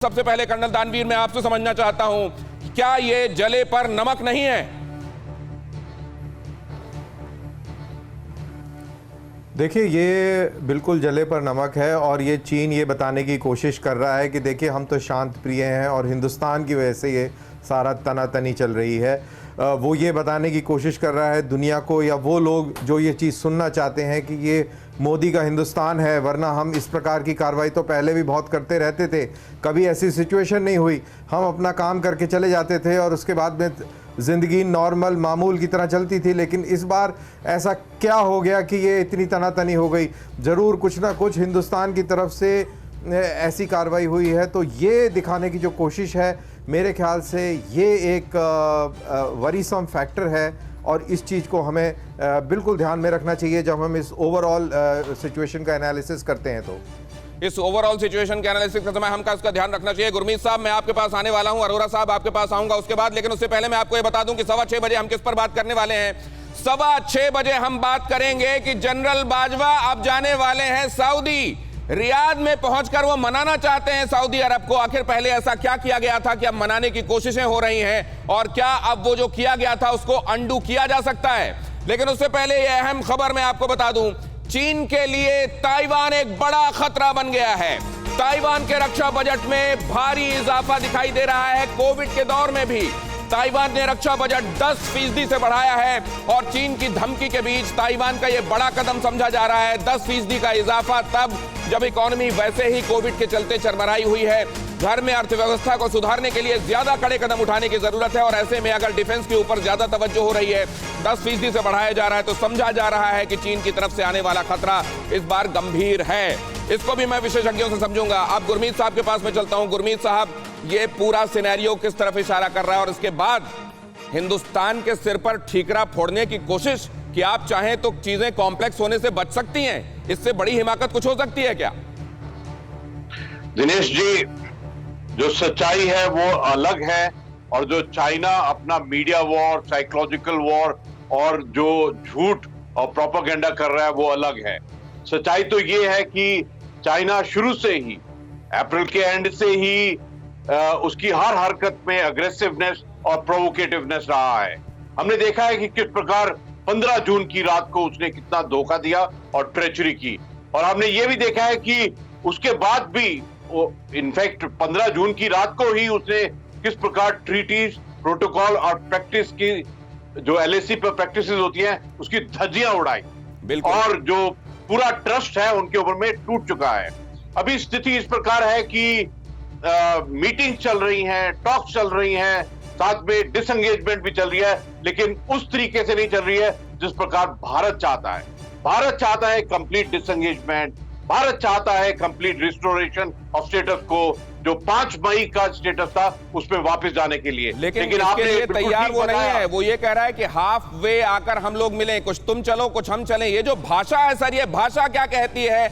सबसे पहले कर्नल दानवीर, मैं आपसे समझना चाहता हूं, क्या ये जले पर नमक नहीं है? देखिए, ये बिल्कुल जले पर नमक है और ये चीन ये बताने की कोशिश कर रहा है कि देखिए हम तो शांत प्रिय हैं और हिंदुस्तान की वजह से ये सारा तनातनी चल रही है। वो ये बताने की कोशिश कर रहा है दुनिया को, या वो लोग जो ये चीज़ सुनना चाहते हैं कि ये मोदी का हिंदुस्तान है, वरना हम इस प्रकार की कार्रवाई तो पहले भी बहुत करते रहते थे, कभी ऐसी सिचुएशन नहीं हुई, हम अपना काम करके चले जाते थे और उसके बाद में ज़िंदगी नॉर्मल मामूल की तरह चलती थी। लेकिन इस बार ऐसा क्या हो गया कि ये इतनी तनातनी हो गई? ज़रूर कुछ ना कुछ हिंदुस्तान की तरफ से ऐसी कार्रवाई हुई है। तो ये दिखाने की जो कोशिश है, मेरे ख्याल से ये एक वरीसम फैक्टर है और इस चीज़ को हमें बिल्कुल ध्यान में रखना चाहिए जब हम इस ओवरऑल सिचुएशन का एनालिसिस करते हैं। तो इस ओवरऑल सिचुएशन के एनालिसिस के समय हमका इसका ध्यान रखना चाहिए। गुरमीत साहब, मैं आपके पास आने वाला हूं, अरोरा साहब आपके पास आऊंगा उसके बाद, लेकिन उससे पहले मैं आपको ये बता दूं कि 6:15 बजे हम किस पर बात करने वाले हैं। 6:15 बजे हम बात करेंगे कि जनरल बाजवा अब जाने वाले हैं सऊदी। रियाद में पहुंचकर वो मनाना चाहते हैं सऊदी अरब को। आखिर पहले ऐसा क्या किया गया था कि अब मनाने की कोशिशें हो रही हैं, और क्या अब वो जो किया गया था उसको अंडू किया जा सकता है? लेकिन उससे पहले ये अहम खबर मैं आपको बता दूं, चीन के लिए ताइवान एक बड़ा खतरा बन गया है। ताइवान के रक्षा बजट में भारी इजाफा दिखाई दे रहा है। कोविड के दौर में भी ताइवान ने रक्षा बजट 10% से बढ़ाया है, और चीन की धमकी के बीच ताइवान का यह बड़ा कदम समझा जा रहा है। 10% का इजाफा तब जब इकोनॉमी वैसे ही कोविड के चलते चरमराई हुई है। घर में अर्थव्यवस्था को सुधारने के लिए ज्यादा कड़े कदम उठाने की जरूरत है, और ऐसे में अगर डिफेंस के ऊपर ज्यादा तवज्जो हो रही है, 10% से बढ़ाया जा रहा है, तो समझा जा रहा है कि चीन की तरफ से आने वाला खतरा इस बार गंभीर है। इसको भी मैं विशेषज्ञों से समझूंगा। अब गुरमीत साहब के पास में चलता हूं। गुरमीत साहब, ये पूरा सिनेरियो किस तरफ इशारा कर रहा है, और इसके बाद हिंदुस्तान के सिर पर ठीकरा फोड़ने की कोशिश कि आप चाहें तो चीजें कॉम्प्लेक्स होने से बच सकती हैं, इससे बड़ी हिमाकत कुछ हो सकती है क्या? दिनेश जी, जो सच्चाई है वो अलग है, और जो चाइना अपना मीडिया वॉर, साइकोलॉजिकल वॉर और जो झूठ और प्रोपेगेंडा कर रहा है वो अलग है। सच्चाई तो ये है कि चाइना शुरू से ही, अप्रैल के एंड से ही उसकी हर हरकत में अग्रेसिवनेस और प्रोवोकेटिवनेस रहा है। हमने देखा है कि किस प्रकार 15 जून की रात को उसने कितना धोखा दिया और ट्रेचरी की, और हमने ये भी देखा है कि उसके बाद भी इनफैक्ट 15 जून की रात को ही उसने किस प्रकार ट्रीटीज, प्रोटोकॉल और प्रैक्टिस की, जो एलएसी पर प्रैक्टिसेस होती हैं, उसकी धज्जियां उड़ाई, और जो पूरा ट्रस्ट है उनके ऊपर में टूट चुका है। अभी स्थिति इस प्रकार है कि मीटिंग चल रही हैं, टॉक्स चल रही हैं, साथ में डिसएंगेजमेंट भी चल रही है, लेकिन उस तरीके से नहीं चल रही है जिस प्रकार भारत चाहता है। भारत चाहता है कंप्लीट डिसएंगेजमेंट, भारत चाहता है कंप्लीट रिस्टोरेशन ऑफ स्टेटस को, जो 5 मई का स्टेटस था उसमें वापस जाने के लिए। लेकिन आपके लिए तैयार वो नहीं है। वो ये कह रहा है कि हाफ वे आकर हम लोग मिलें, कुछ तुम चलो कुछ हम चलें। ये जो भाषा है सर, ये भाषा क्या कहती है?